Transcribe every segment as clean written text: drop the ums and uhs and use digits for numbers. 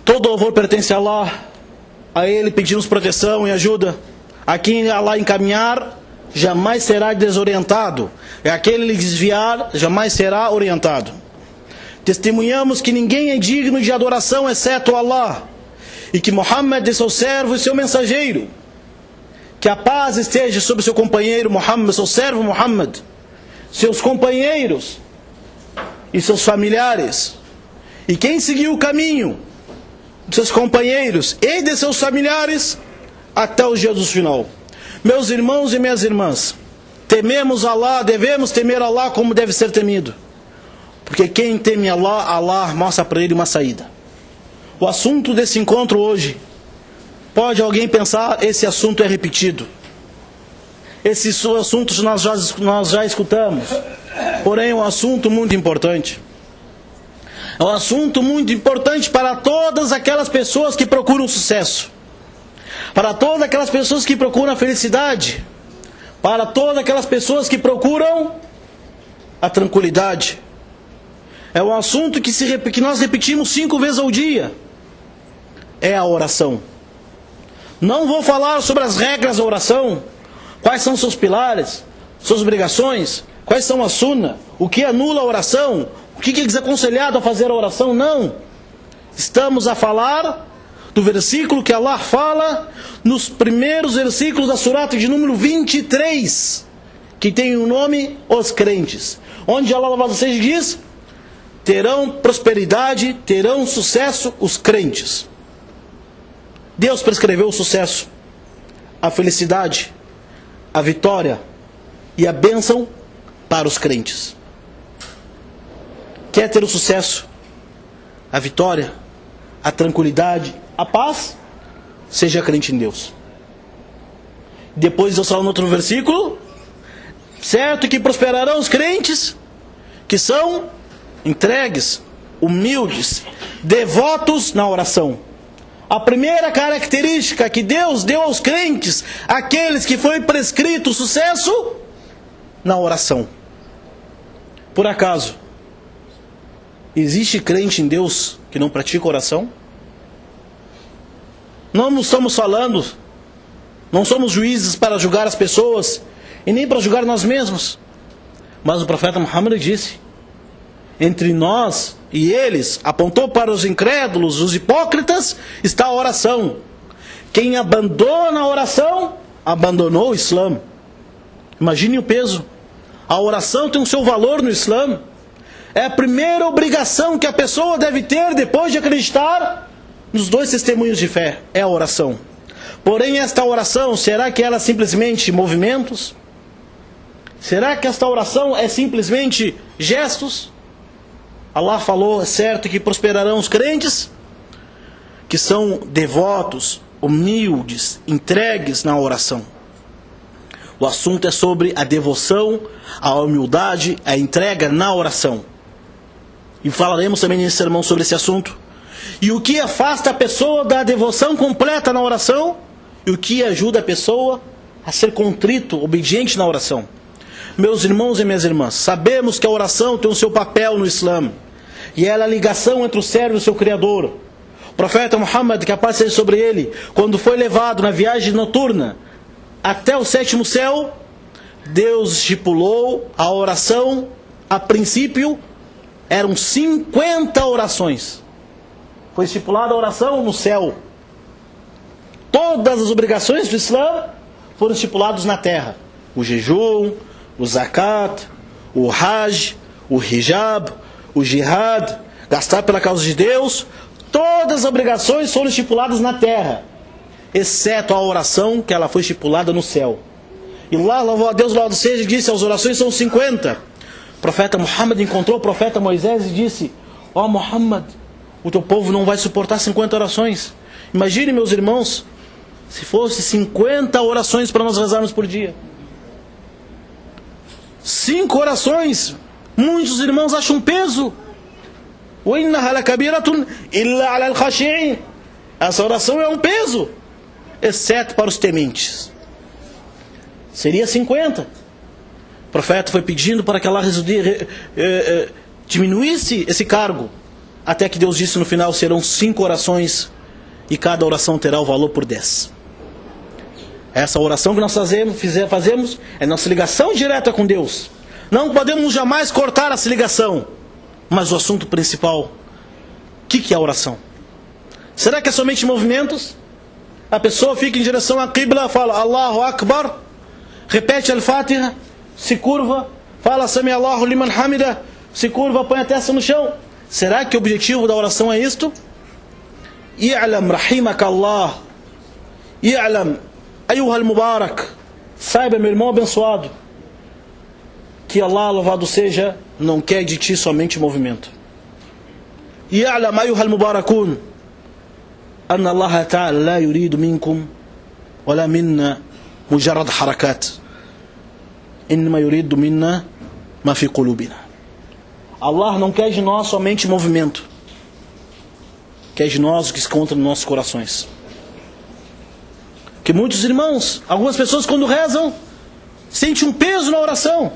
Todo louvor pertence a Allah. A Ele pedimos proteção e ajuda. A quem Allah encaminhar, jamais será desorientado. E aquele que desviar, jamais será orientado. Testemunhamos que ninguém é digno de adoração exceto Allah. E que Muhammad é seu servo e seu mensageiro. Que a paz esteja sobre seu companheiro Muhammad, seu servo Muhammad, seus companheiros e seus familiares. E quem seguiu o caminho de seus companheiros e de seus familiares até o dia do final. Meus irmãos e minhas irmãs, tememos Allah, devemos temer Allah como deve ser temido. Porque quem teme Allah, Allah mostra para ele uma saída. O assunto desse encontro hoje, pode alguém pensar, esse assunto é repetido. Esses assuntos nós já escutamos. Porém, é um assunto muito importante. É um assunto muito importante para todas aquelas pessoas que procuram sucesso. Para todas aquelas pessoas que procuram a felicidade. Para todas aquelas pessoas que procuram a tranquilidade. É um assunto que nós repetimos 5 vezes ao dia. É a oração. Não vou falar sobre as regras da oração. Quais são seus pilares, suas obrigações, quais são a sunna, o que anula a oração, o que é desaconselhado a fazer a oração. Não. Estamos a falar do versículo que Allah fala nos primeiros versículos da surata de número 23, que tem o nome Os Crentes, onde Allah louvado seja diz: terão prosperidade, terão sucesso os crentes. Deus prescreveu o sucesso, a felicidade, a vitória e a bênção para os crentes. Quer ter o sucesso, a vitória, a tranquilidade, a paz? Seja crente em Deus. Depois Deus fala no outro versículo: certo que prosperarão os crentes que são entregues, humildes, devotos na oração. A primeira característica que Deus deu aos crentes, aqueles que foi prescrito o sucesso, na oração. Por acaso, existe crente em Deus que não pratica oração? Não estamos falando, não somos juízes para julgar as pessoas e nem para julgar nós mesmos. Mas o profeta Muhammad disse: entre nós e eles, apontou para os incrédulos, os hipócritas, está a oração. Quem abandona a oração, abandonou o Islã. Imagine o peso. A oração tem o seu valor no Islã. É a primeira obrigação que a pessoa deve ter depois de acreditar nos 2 testemunhos de fé. É a oração. Porém, esta oração, será que ela é simplesmente movimentos? Será que esta oração é simplesmente gestos? Allah falou, é certo, que prosperarão os crentes que são devotos, humildes, entregues na oração. O assunto é sobre a devoção, a humildade, a entrega na oração. E falaremos também nesse sermão sobre esse assunto. E o que afasta a pessoa da devoção completa na oração e o que ajuda a pessoa a ser contrito, obediente na oração. Meus irmãos e minhas irmãs, sabemos que a oração tem o seu papel no Islã. E ela é a ligação entre o servo e o seu Criador. O profeta Muhammad, que a paz seja sobre ele, quando foi levado na viagem noturna até o 7º céu, Deus estipulou a oração. A princípio eram 50 orações. Foi estipulada a oração no céu. Todas as obrigações do Islã foram estipuladas na terra: o jejum, o zakat, o hajj, o hijab, o jihad, gastar pela causa de Deus. Todas as obrigações foram estipuladas na terra, exceto a oração, que ela foi estipulada no céu. E lá, louvado a Deus, louvado seja, disse: as orações são 50. O profeta Muhammad encontrou o profeta Moisés e disse: ó Muhammad, o teu povo não vai suportar 50 orações. Imagine, meus irmãos, se fosse 50 orações para nós rezarmos por dia. 5 orações. Muitos irmãos acham peso. Essa oração é um peso, exceto para os tementes. Seria 50. O profeta foi pedindo para que Allah diminuísse esse cargo. até que Deus disse no final, serão 5 orações e cada oração terá o valor por 10. Essa oração que nós fazemos é nossa ligação direta com Deus. Não podemos jamais cortar essa ligação. Mas o assunto principal, o que é a oração? Será que é somente movimentos? A pessoa fica em direção à Qibla, fala Allahu Akbar, repete Al-Fatiha, se curva, fala Sami Allahu liman hamida, se curva, põe a testa no chão. Será que o objetivo da oração é isto? I'lam rahimaka Allah, I'lam ayuha al-mubarak, saiba, meu irmão abençoado, que Allah, louvado seja, não quer de ti somente movimento. I'lam ayuha al-mubarakun, أن الله تعالى لا يريد منكم ولا منا مجرد حركات إنما يريد منا ما في قلوبنا. Allah não quer de nós somente movimento, quer de nós o que se encontra nos nossos corações. Que muitos irmãos, algumas pessoas quando rezam, sentem um peso na oração.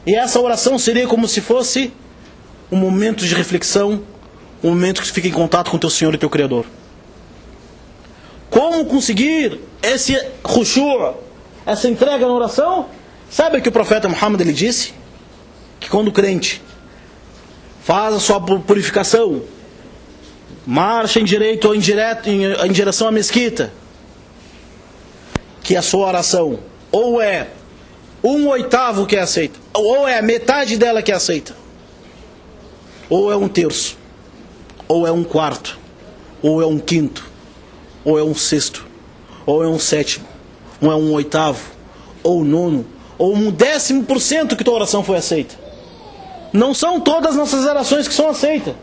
E essa oração seria como se fosse um momento de reflexão, um momento que você fica em contato com o teu Senhor e teu Criador. Como conseguir esse khushu', essa entrega na oração? Sabe o que o profeta Muhammad ele disse? Que quando o crente faz a sua purificação, marcha em direção à mesquita, que a sua oração ou é 1/8 que é aceita, ou é a metade dela que é aceita, ou é 1/3, ou é 1/4, ou é 1/5, ou é 1/6, ou é 1/7, ou é 1/8, ou 9, ou 1/10% que tua oração foi aceita. Não são todas as nossas orações que são aceitas.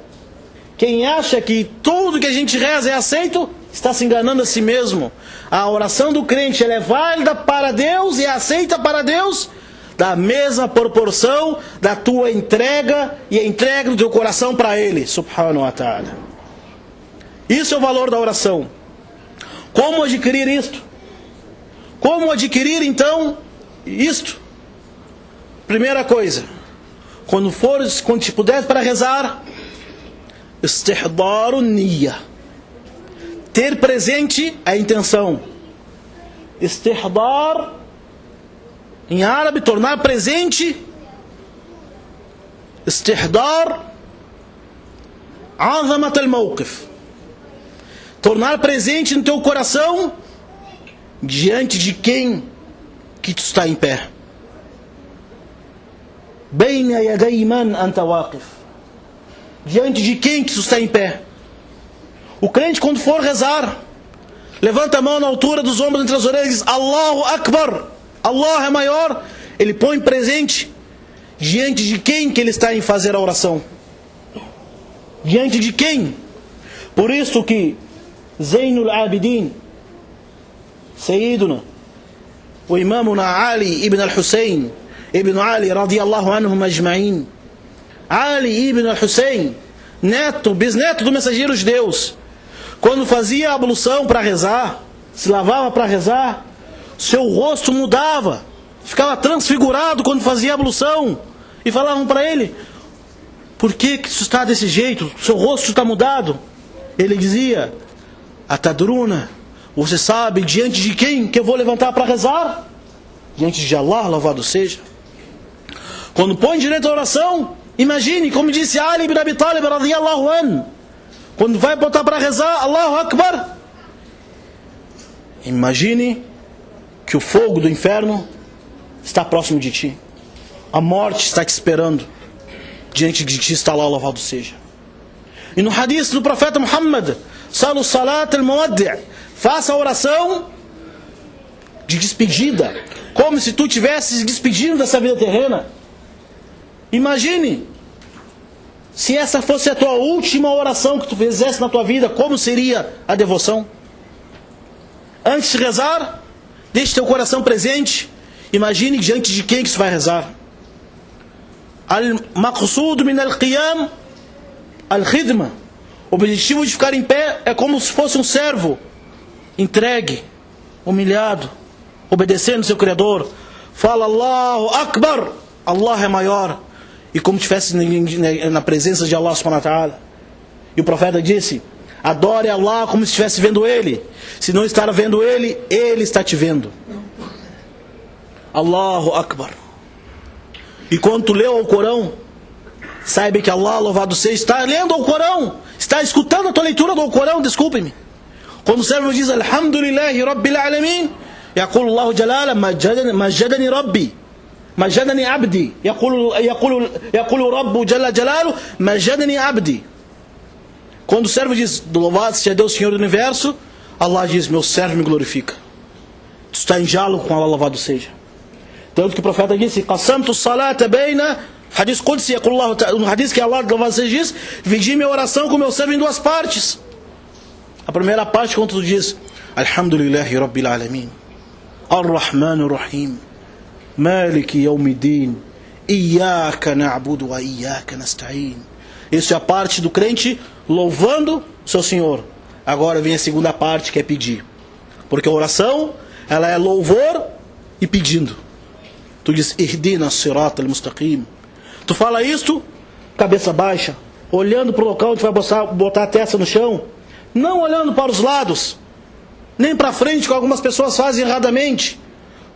Quem acha que tudo que a gente reza é aceito, está se enganando a si mesmo. A oração do crente ela é válida para Deus e é aceita para Deus da mesma proporção da tua entrega e a entrega do teu coração para Ele, subhanahu wa ta'ala. Isso é o valor da oração. Como adquirir isto? Como adquirir então isto? Primeira coisa, quando te puder para rezar, istihdaru niyya, ter presente a intenção. Istihdar, em árabe, tornar presente. Istihdar azamat al-mawqif, tornar presente no teu coração diante de quem que tu está em pé. Baina yaday man anta waqif, diante de quem que tu está em pé. O crente quando for rezar, levanta a mão na altura dos ombros entre as orelhas e diz Allahu Akbar, Allah é maior. Ele põe presente diante de quem que ele está em fazer a oração. Diante de quem? Por isso que Zainul Abidin, Sayyiduna, o imamuna Ali ibn al-Hussein ibn Ali radiyallahu anhum ajma'in, Ali ibn al-Hussein, bisneto do mensageiro de Deus, quando fazia a ablução para rezar, se lavava para rezar, seu rosto mudava, ficava transfigurado quando fazia a ablução, e falavam para ele, por que isso está desse jeito? Seu rosto está mudado. Ele dizia, Atadruna, você sabe diante de quem que eu vou levantar para rezar? Diante de Allah, louvado seja. Quando põe direito à oração, imagine, como disse Ali ibn Abi Talib radiyallahu anhu, quando vai botar para rezar, Allahu Akbar, imagine que o fogo do inferno está próximo de ti. A morte está te esperando. Diante de ti está lá, louvado seja. E no hadith do profeta Muhammad, Salu salat al-muwaddi', faça a oração de despedida, como se tu estivesse despedindo dessa vida terrena. Imagine, se essa fosse a tua última oração que tu fizesse na tua vida, como seria a devoção? Antes de rezar, deixe teu coração presente. Imagine diante de quem que você vai rezar. Al-maqsud min al-qiyam al-khidma. O objetivo de ficar em pé é como se fosse um servo entregue, humilhado, obedecendo seu Criador. Fala Allahu Akbar, Allah é maior. E como estivesse na presença de Allah subhanahu wa ta'ala. E o profeta disse: adore Allah como se estivesse vendo Ele. Se não estar vendo Ele, Ele está te vendo. Allahu Akbar. E quando tu leu o Corão, saiba que Allah, louvado seja, está lendo o Corão, está escutando a tua leitura do Corão, desculpe-me. Quando o servo diz Alhamdulillahi Rabbil Alamin, يقول الله جلاله مجدني ربي مجدني عبدي يقول رب جل جلاله مجدني عبدي. Quando o servo diz louvado seja Deus, Senhor do Universo, Allah diz: meu servo me glorifica. Tu está em diálogo com Allah, louvado seja. Tanto que o profeta disse: qasamtu salata baina, hadith qudsi, no hadith que Allah, louvado seja, diz: dividi minha oração com meu servo em duas partes. A primeira parte, quando tu diz Alhamdulillahi Rabbil Alamin, Ar-Rahman Ar-Rahim, Maliki Yawmiddin, Iyaka na'budu wa Iyaka nasta'in. Isso é a parte do crente louvando seu Senhor. Agora vem a segunda parte, que é pedir. Porque a oração, ela é louvor e pedindo. Tu diz Ihdina Sirata al-Mustaqim. Tu fala isto, cabeça baixa, olhando para o local onde vai botar a testa no chão, não olhando para os lados, nem para frente, como algumas pessoas fazem erradamente.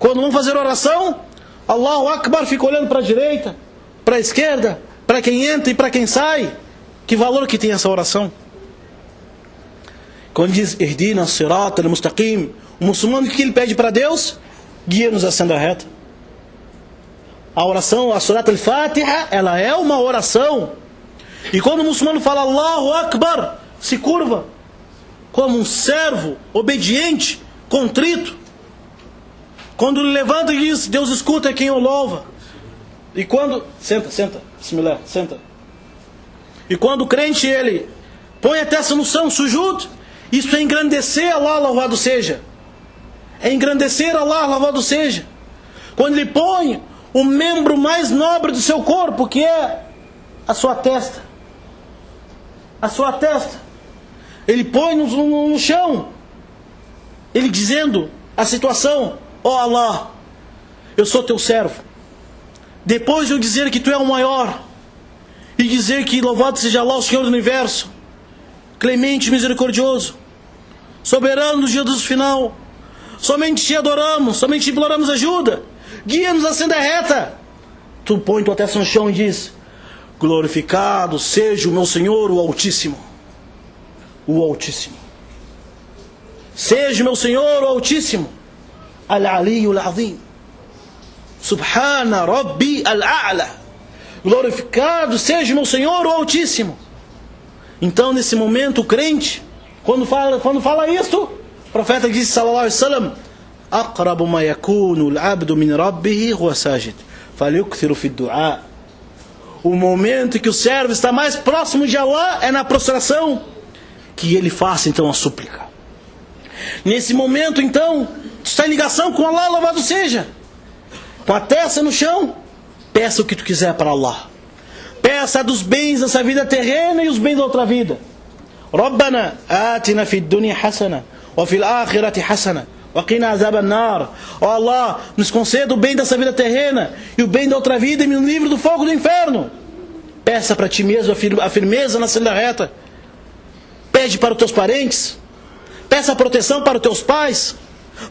Quando vão fazer oração, Allahu Akbar, fica olhando para a direita, para a esquerda, para quem entra e para quem sai. Que valor que tem essa oração? Quando diz Ihdina Sirata al-Mustaqim, o muçulmano, o que ele pede para Deus? Guia-nos à senda reta. A oração, a Surat al-Fatiha, ela é uma oração. E quando o muçulmano fala Allahu Akbar, se curva como um servo obediente, contrito. Quando ele levanta e diz: Deus escuta quem o louva. E quando... Senta, bismillah, senta. E quando o crente, ele põe a testa no chão, sujud, isso é engrandecer Allah, louvado seja. É engrandecer Allah, louvado seja. Quando ele põe o membro mais nobre do seu corpo, que é a sua testa. A sua testa. Ele põe no chão. Ele dizendo a situação: ó Allah, eu sou teu servo. Depois de eu dizer que tu é o maior, e dizer que louvado seja Allah, o Senhor do Universo, clemente e misericordioso, soberano do dia do final, somente te adoramos, somente te imploramos ajuda, guia-nos à senda reta. Tu põe tua testa no chão e diz: glorificado seja o meu Senhor, o Altíssimo. O Altíssimo. Seja o meu Senhor, o Altíssimo. Al-Aliyu al-Azim. Subhana Rabbi al-A'la. Glorificado seja o meu Senhor, o Altíssimo. Então, nesse momento, o crente, quando fala isto, o profeta disse, sallallahu alaihi wasallam: aqrabu ma yakunu al-abdu min rabbihi huwa sajid, falyukthiru fi ad-du'a. O momento que o servo está mais próximo de Allah é na prostração, que ele faça então a súplica. Nesse momento, então, está em ligação com Allah, louvado seja. Com a testa no chão, peça o que tu quiser para Allah. Peça dos bens dessa vida terrena e os bens da outra vida. Rabbana atina fid dunya hasana wa fil akhirati hasana wa qina azaban nar. Ó Allah, nos conceda o bem dessa vida terrena e o bem da outra vida e me livre do fogo do inferno. Peça para ti mesmo a firmeza na senda reta. Pede para os teus parentes. Peça proteção para os teus pais,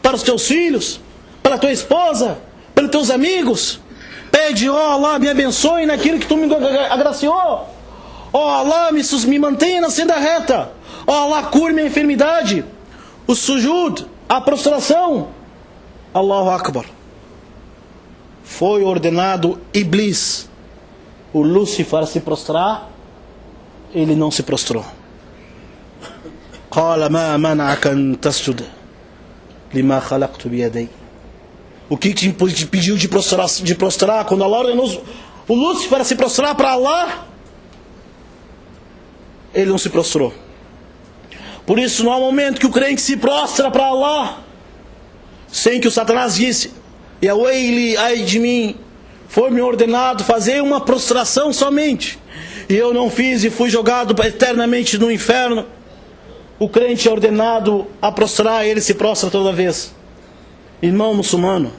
para os teus filhos, para a tua esposa, pelos teus amigos. Pede: ó Allah, me abençoe naquilo que tu me agraciou. Ó Allah, me mantenha na senda reta. Ó Allah, cure minha enfermidade. O sujud, a prostração. Allahu Akbar. Foi ordenado Iblis, o Lúcifer, a se prostrar. Ele não se prostrou. قال ما منعك أن تسجد لما خلقت بيدي. O que te impediu de prostrar quando Allah ordenou o Lúcifer a se prostrar para Allah? Ele não se prostrou. Por isso não há momento que o crente se prostra para Allah sem que o Satanás disse: Ya waili, ai de mim, foi-me ordenado fazer uma prostração somente, e eu não fiz e fui jogado eternamente no inferno. O crente é ordenado a prostrar, ele se prostra toda vez. Irmão muçulmano,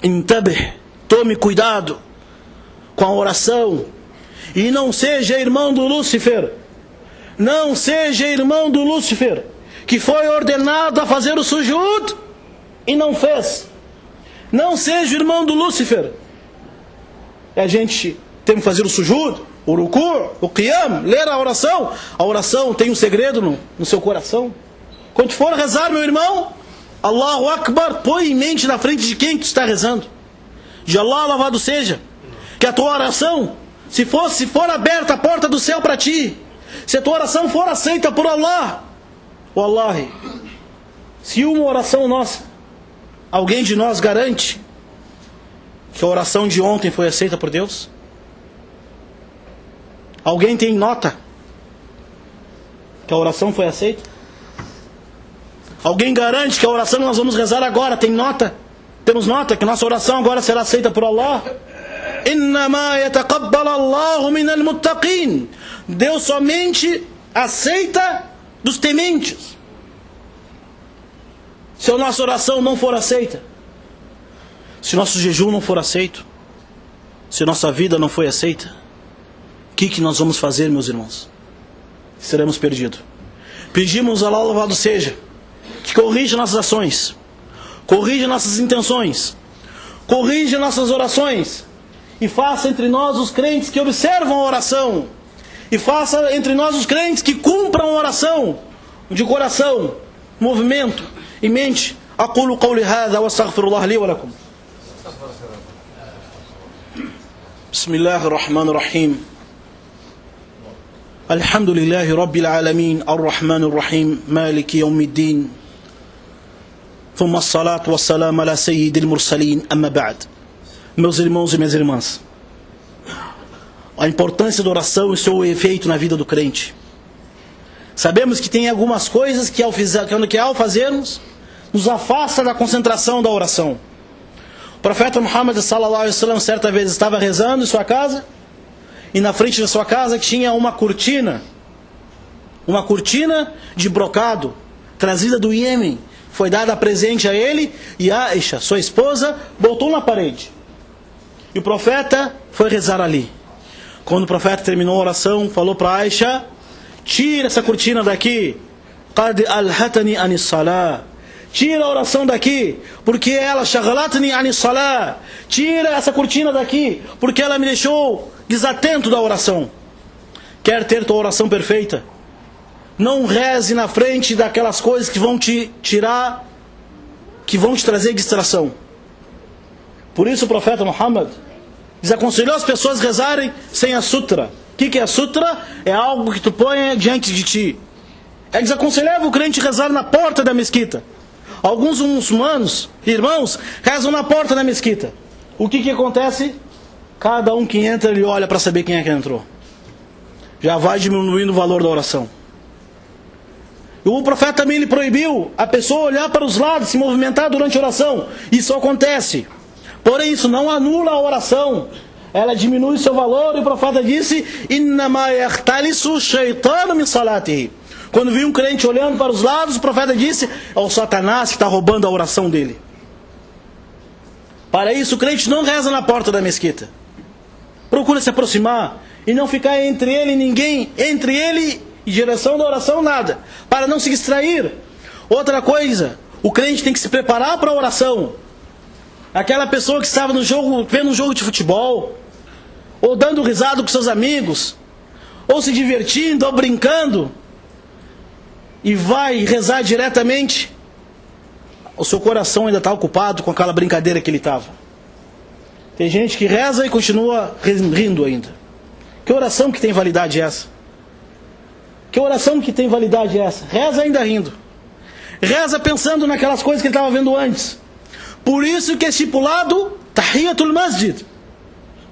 intabih, tome cuidado com a oração, e não seja irmão do Lúcifer, Não seja irmão do Lúcifer, que foi ordenado a fazer o sujud e não fez. Não seja irmão do Lúcifer. A gente tem que fazer o sujud, o ruku', o qiyam, ler a oração. A oração tem um segredo no seu coração. Quando for rezar, meu irmão, Allahu Akbar, põe em mente na frente de quem tu está rezando. De Allah louvado seja. Que a tua oração, se for aberta a porta do céu para ti, se a tua oração for aceita por Allah, wallahi, se uma oração nossa, alguém de nós garante que a oração de ontem foi aceita por Deus? Alguém tem nota que a oração foi aceita? Alguém garante que a oração que nós vamos rezar agora tem nota? Temos nota que nossa oração agora será aceita por Allah? Innama yataqabbal Allahu minal muttaqin. Deus somente aceita dos tementes. Se a nossa oração não for aceita, se nosso jejum não for aceito, se nossa vida não foi aceita, o que nós vamos fazer, meus irmãos? Seremos perdidos. Pedimos a Allah louvado seja, que corrija nossas ações, corrija nossas intenções, corrija nossas orações, e faça entre nós os crentes que observam a oração, e faça entre nós os crentes que cumpram a oração, de coração, movimento e mente. Aquulu qawli hadha wa astaghfirullah li wa lakum. Bismillahir Rahmanir Rahim. Alhamdulillahi Rabbil Alamin, Ar-Rahmanir Rahim, Maliki Yawmiddin. Thumma as-salatu was-salam ala sayyidil mursalin, amma ba'd. Meus irmãos e minhas irmãs, a importância da oração e seu efeito na vida do crente. Sabemos que tem algumas coisas que ao fazermos, nos afasta da concentração da oração. O profeta Muhammad sallallahu alaihi wasallam certa vez estava rezando em sua casa, e na frente da sua casa tinha uma cortina de brocado, trazida do Iêmen, foi dada presente a ele, e Aisha, sua esposa, botou na parede. E o profeta foi rezar ali. Quando o profeta terminou a oração, falou para Aisha: tira essa cortina daqui. Qad alhatani anis salah. Tira a oração daqui, porque ela shaghalatni anis salah. Tira essa cortina daqui, porque ela me deixou desatento da oração. Quer ter tua oração perfeita? Não reze na frente daquelas coisas que vão te tirar, que vão te trazer distração. Por isso o profeta Muhammad desaconselhou as pessoas rezarem sem a sutra. O que é a sutra? É algo que tu põe diante de ti. É desaconselhável o crente rezar na porta da mesquita. Alguns muçulmanos, irmãos, rezam na porta da mesquita. O que acontece? Cada um que entra, ele olha para saber quem é que entrou. Já vai diminuindo o valor da oração. E o profeta também ele proibiu a pessoa olhar para os lados, se movimentar durante a oração. Isso acontece. Porém, isso não anula a oração. Ela diminui seu valor, e o profeta disse: Innama yahtalisu shaytanu min salatihi. Quando viu um crente olhando para os lados, o profeta disse: é o Satanás que está roubando a oração dele. Para isso, o crente não reza na porta da mesquita. Procura se aproximar e não ficar entre ele e ninguém, entre ele e direção da oração, nada, para não se distrair. Outra coisa, o crente tem que se preparar para a oração. Aquela pessoa que estava no jogo, vendo um jogo de futebol, ou dando risada com seus amigos, ou se divertindo, ou brincando, e vai rezar diretamente, o seu coração ainda está ocupado com aquela brincadeira que ele estava. Tem gente que reza e continua rindo ainda. Que oração que tem validade é essa? Que oração que tem validade é essa? Reza ainda rindo. Reza pensando naquelas coisas que ele estava vendo antes. Por isso que é estipulado Tahiyatul Masjid,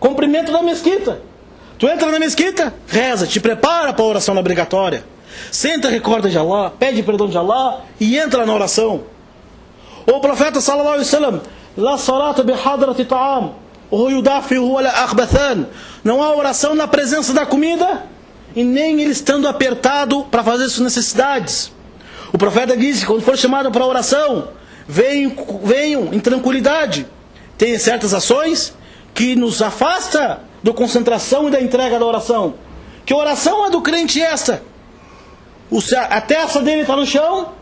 cumprimento da mesquita. Tu entra na mesquita, reza, te prepara para a oração obrigatória. Senta, recorda de Allah, pede perdão de Allah e entra na oração. O profeta sallallahu alaihi wasallam: La salata bihadrati ta'am, wa yudafihu wala akhbathan. Não há oração na presença da comida e nem ele estando apertado para fazer suas necessidades. O profeta disse: quando for chamado para a oração, venham em tranquilidade. Tem certas ações que nos afasta da concentração e da entrega da oração. Que oração é do crente esta? A testa dele está no chão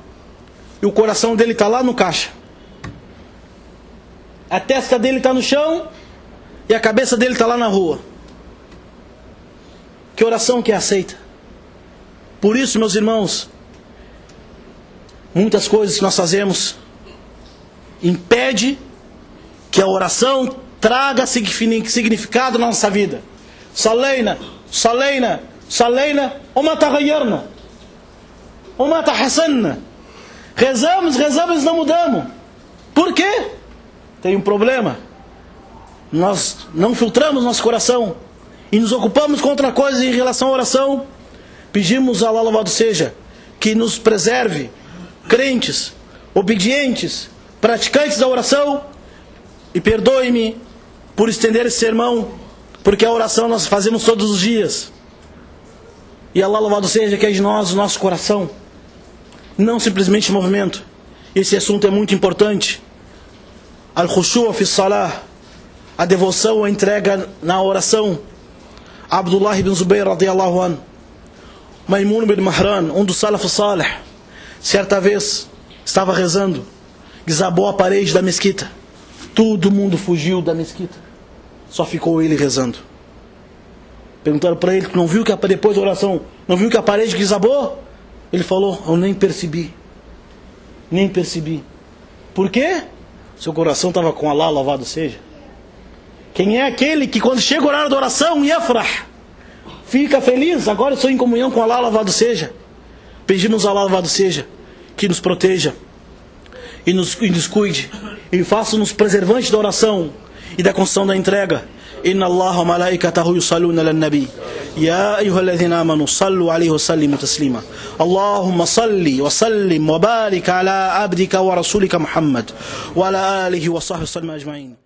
e o coração dele está lá no caixa. A testa dele está no chão e a cabeça dele está lá na rua. Que oração que é aceita? Por isso, meus irmãos, muitas coisas que nós fazemos impede que a oração traga significado na nossa vida. Saleina, saleina, saleina, oma tagayyarna, oma tahassanna. Rezamos e não mudamos. Por quê? Tem um problema. Nós não filtramos nosso coração e nos ocupamos com outra coisa em relação à oração. Pedimos a Allah louvado seja que nos preserve, crentes, obedientes, praticantes da oração, e perdoe-me por estender esse sermão, porque a oração nós fazemos todos os dias. E Allah louvado seja que é de nós o nosso coração, não simplesmente movimento. Esse assunto é muito importante. Al-Khushu' fi Salah, a devoção, a entrega na oração. Abdullah ibn Zubayr radiyallahu anhu, Maimun ibn Mahran, um dos Salaf Salih, certa vez estava rezando, desabou a parede da mesquita. Todo mundo fugiu da mesquita, só ficou ele rezando. Perguntaram para ele: não viu que depois da oração, não viu que a parede desabou? Ele falou: eu nem percebi. Por quê? Seu coração estava com Allah, louvado seja. Quem é aquele que quando chega o horário da oração, yafrah, fica feliz? Agora eu estou em comunhão com Allah, louvado seja. Pedimos a Allah, louvado seja, que nos proteja e nos cuide e faça-nos preservantes da oração e da construção da entrega. Inna Allah wa malaikatahu yusalluna ala nabi ya ayyuhalladhina amanu sallu alayhi wa sallimu taslima. Allahumma salli wa sallim wa barik ala abdika wa rasulika Muhammad wa ala alihi wa sahbihi sallam ajma'in.